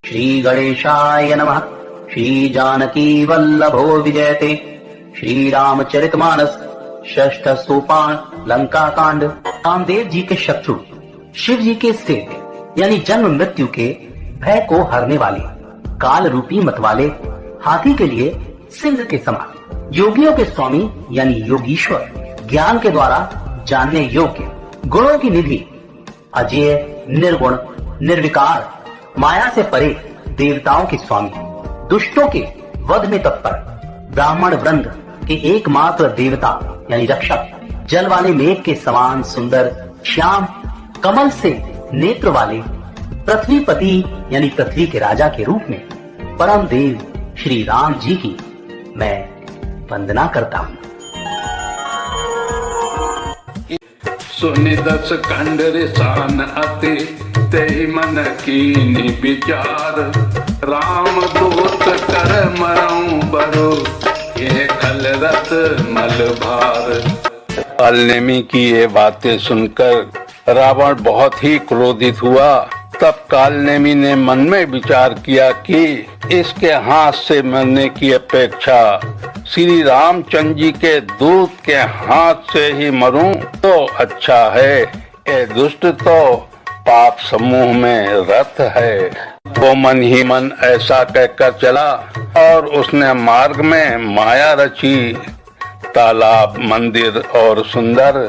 श्री गणेशाय नमः। श्री जानकी वल्लभो विजयते। श्री रामचरितमानस षष्ठ सोपान लंका कांड। कामदेव जी के शत्रु शिव जी के सेठ यानी जन्म मृत्यु के भय को हरने वाले काल रूपी मतवाले हाथी के लिए सिंह के समान, योगियों के स्वामी यानी योगीश्वर, ज्ञान के द्वारा जानने योग्य, गुणों की निधि, अजेय, निर्गुण, निर्विकार, माया से परे, देवताओं के स्वामी, दुष्टों के वध में तत्पर, ब्राह्मण वृंद के एकमात्र देवता यानी रक्षक, जल वाले मेघ के समान सुंदर, श्याम, कमल से नेत्र वाले, पृथ्वीपति यानी पृथ्वी के राजा के रूप में परम देव श्री राम जी की मैं वंदना करता हूँ। सुनि दस खंड रिसान अति तेहि मन कीनि विचार। राम दूत कर मरऊं बरु ये खल रत मल भार। कालनेमी की ये बातें सुनकर रावण बहुत ही क्रोधित हुआ। तब कालनेमी ने मन में विचार किया कि इसके हाथ से मरने की अपेक्षा श्री रामचंद्र जी के दूत के हाथ से ही मरूं तो अच्छा है। ये दुष्ट तो पाप समूह में रत है। वो मन ही मन ऐसा कहकर चला और उसने मार्ग में माया रची। तालाब, मंदिर और सुंदर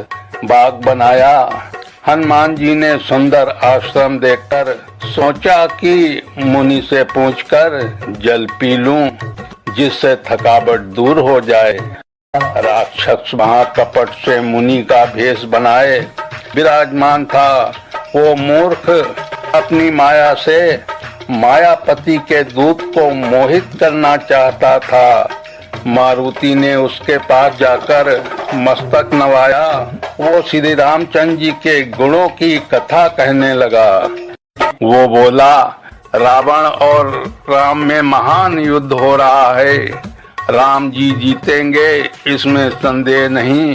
बाग बनाया। हनुमान जी ने सुंदर आश्रम देखकर सोचा कि मुनि से पूछकर जल पी लूं, जिससे थकावट दूर हो जाए। राक्षस महाकपट से मुनि का भेष बनाए विराजमान था। वो मूर्ख अपनी माया से मायापति के दूत को मोहित करना चाहता था। मारुति ने उसके पास जाकर मस्तक नवाया। वो श्री रामचंद्र जी के गुणों की कथा कहने लगा। वो बोला, रावण और राम में महान युद्ध हो रहा है। राम जी जीतेंगे, इसमें संदेह नहीं।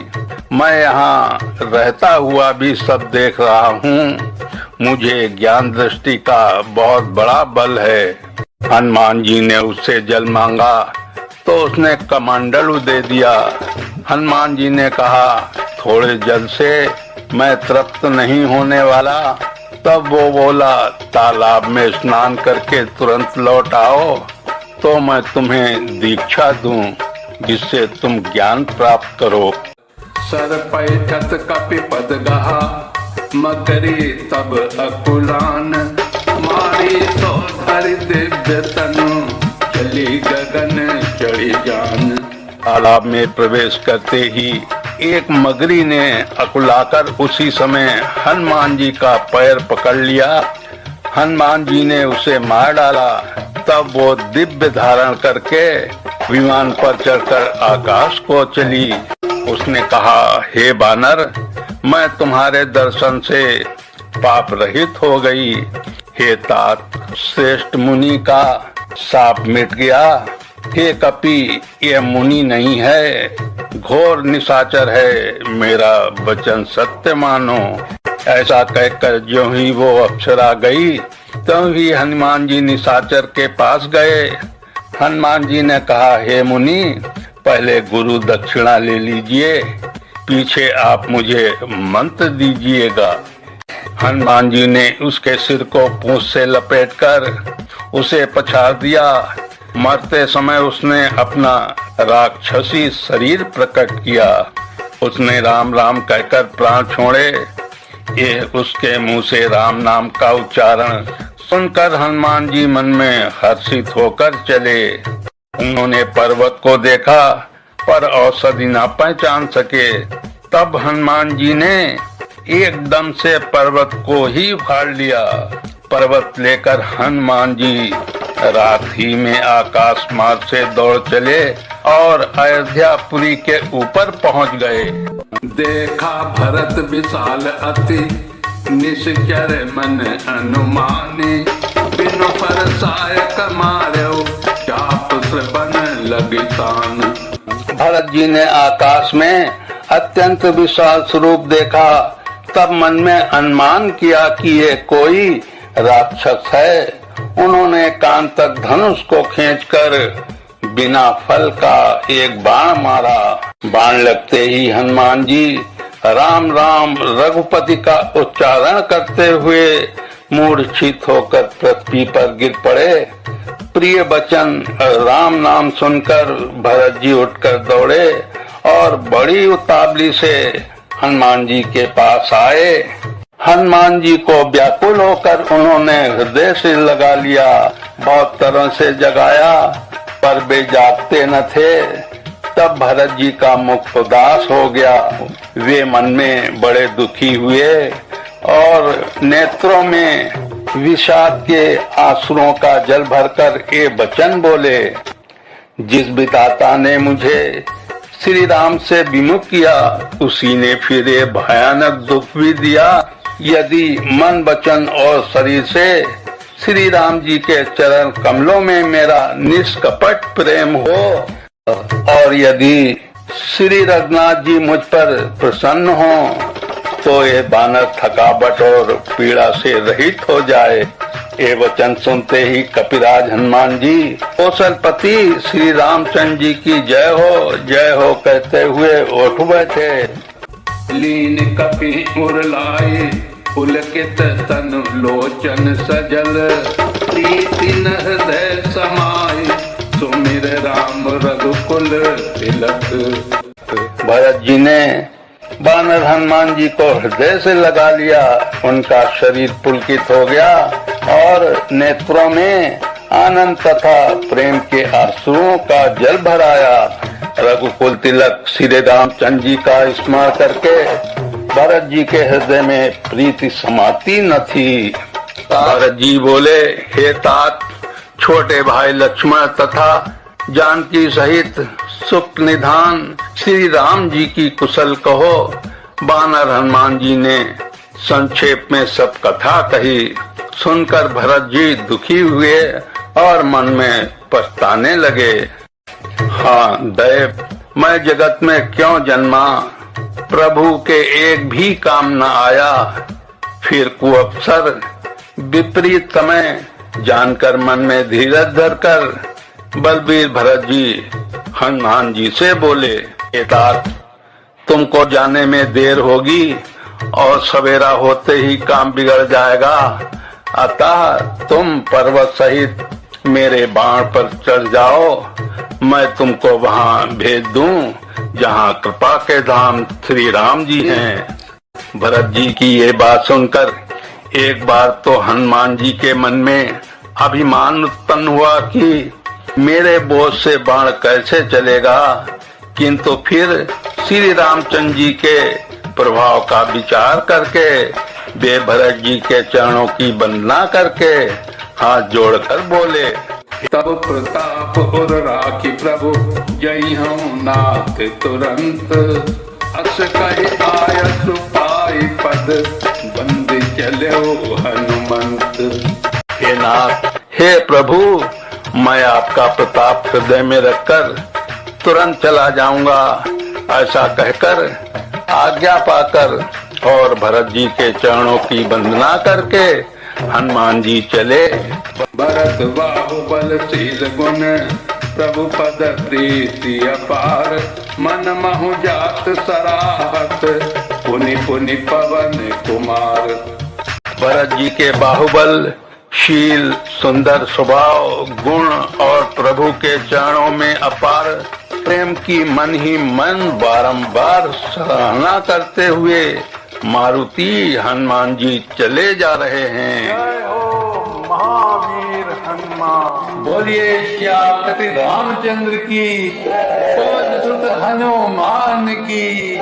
मैं यहाँ रहता हुआ भी सब देख रहा हूँ। मुझे ज्ञान दृष्टि का बहुत बड़ा बल है। हनुमान जी ने उससे जल मांगा तो उसने कमंडलू दे दिया। हनुमान जी ने कहा, थोड़े जल से मैं तृप्त नहीं होने वाला। तब वो बोला, तालाब में स्नान करके तुरंत लौट आओ तो मैं तुम्हें दीक्षा दूं, जिससे तुम ज्ञान प्राप्त करो। सर पैठत कपिपद गहा मकरी तब अकुलान। मारी तो धरि दिव्य तनु चली गगन चढ़ी जान। तालाब में प्रवेश करते ही एक मगरी ने अकुलाकर उसी समय हनुमान जी का पैर पकड़ लिया। हनुमान जी ने उसे मार डाला। तब वो दिव्य धारण करके विमान पर चढ़कर आकाश को चली। उसने कहा, हे बानर, मैं तुम्हारे दर्शन से पाप रहित हो गई। हे तात, श्रेष्ठ मुनि का साप मिट गया। हे कपि, ये मुनि नहीं है, घोर निशाचर है। मेरा वचन सत्य मानो। ऐसा कहकर जो ही वो अप्सरा गई, तभी हनुमान जी निशाचर के पास गए। हनुमान जी ने कहा, हे मुनि, पहले गुरु दक्षिणा ले लीजिए, पीछे आप मुझे मंत्र दीजिएगा। हनुमान जी ने उसके सिर को पूंछ से लपेटकर उसे पछाड़ दिया। मरते समय उसने अपना राक्षसी शरीर प्रकट किया। उसने राम राम कहकर प्राण छोड़े। ये उसके मुंह से राम नाम का उच्चारण सुनकर हनुमान जी मन में हर्षित होकर चले। उन्होंने पर्वत को देखा पर औषधि न पहचान सके। तब हनुमान जी ने एकदम से पर्वत को ही फाड़ लिया। पर्वत लेकर हनुमान जी रात ही में आकाश मार्ग से दौड़ चले और अयोध्यापुरी के ऊपर पहुंच गए। देखा भरत विशाल अति निश्चर मन अनुमानी। बिनु परसायक मार्यो चाप बन लगी तान। भरत जी ने आकाश में अत्यंत विशाल स्वरूप देखा। तब मन में अनुमान किया कि ये कोई राक्षस है। उन्होंने कान तक धनुष को खींचकर बिना फल का एक बाण मारा। बाण लगते ही हनुमान जी राम राम रघुपति का उच्चारण करते हुए मूर्छित होकर पृथ्वी पर गिर पड़े। प्रिय वचन राम नाम सुनकर भरत जी उठकर दौड़े और बड़ी उतावली से हनुमान जी के पास आए। हनुमान जी को व्याकुल होकर उन्होंने हृदय से लगा लिया, बहुत तरह से जगाया पर वे जागते न थे। तब भरत जी का मुख उदास हो गया, वे मन में बड़े दुखी हुए और नेत्रों में विषाद के आंसुओं का जल भरकर ये वचन बोले, जिस विधाता ने मुझे श्री राम से विमुख किया उसी ने फिर ये भयानक दुख भी दिया। यदि मन वचन और शरीर से श्री राम जी के चरण कमलों में मेरा निष्कपट प्रेम हो और यदि श्री रघुनाथ जी मुझ पर प्रसन्न हो तो ये बानर थकावट और पीड़ा से रहित हो जाए। ये वचन सुनते ही कपिराज हनुमान जी कौशलपति श्री रामचंद्र जी की जय हो कहते हुए उठ बैठे। लीन कपि उरलाए पुलकित तन लोचन सजल, प्रीति न हृदय समाए सुमिर राम रघुकुल तिलक। भरत जी ने बानर हनुमान जी को हृदय से लगा लिया, उनका शरीर पुलकित हो गया और नेत्रों में आनंद तथा प्रेम के आंसुओं का जल भराया। रघुकुल तिलक श्री रामचंद्र जी का स्मरण करके भरत जी के हृदय में प्रीति समाती न थी। भरत जी बोले, हे तात, छोटे भाई लक्ष्मण तथा जानकी सहित सुख निधान श्री राम जी की कुशल कहो। बानर हनुमान जी ने संक्षेप में सब कथा कही। सुनकर भरत जी दुखी हुए और मन में पछताने लगे। हाँ दैव, मैं जगत में क्यों जन्मा, प्रभु के एक भी काम न आया। फिर कुअवसर विपरीत समय जानकर मन में धीरज धरकर बलबीर भरत जी हनुमान जी से बोले, तात, तुमको जाने में देर होगी और सवेरा होते ही काम बिगड़ जाएगा, अतः तुम पर्वत सहित मेरे बाण पर चढ़ जाओ, मैं तुमको वहां भेज दूं जहां कृपा के धाम श्री राम जी हैं। भरत जी की ये बात सुनकर एक बार तो हनुमान जी के मन में अभिमान उत्पन्न हुआ कि मेरे बोझ से बाण कैसे चलेगा, किंतु फिर श्री रामचंद्र जी के प्रभाव का विचार करके वे भरत जी के चरणों की वंदना करके हाथ जोड़कर बोले, तब प्रताप और राखी प्रभु जय हूँ नाथ तुरंत, अस कहे आयत पाई पद बंद चलो हनुमंत। हे नाथ, हे प्रभु, मैं आपका प्रताप हृदय में रखकर तुरंत चला जाऊंगा। ऐसा कहकर आज्ञा पाकर और भरत जी के चरणों की वंदना करके हनुमान जी चले। भरत बाहुबल शील गुण प्रभु पद प्रीति अपार, मन महु जात सराहत पुनि पुनि पवन कुमार। भरत जी के बाहुबल, शील, सुंदर स्वभाव, गुण और प्रभु के चरणों में अपार प्रेम की मन ही मन बारंबार सराहना करते हुए मारुति हनुमान जी चले जा रहे हैं। जय हो महावीर हनुमान। बोलिए श्यामपति रामचंद्र की, पवन सुत हनुमान की।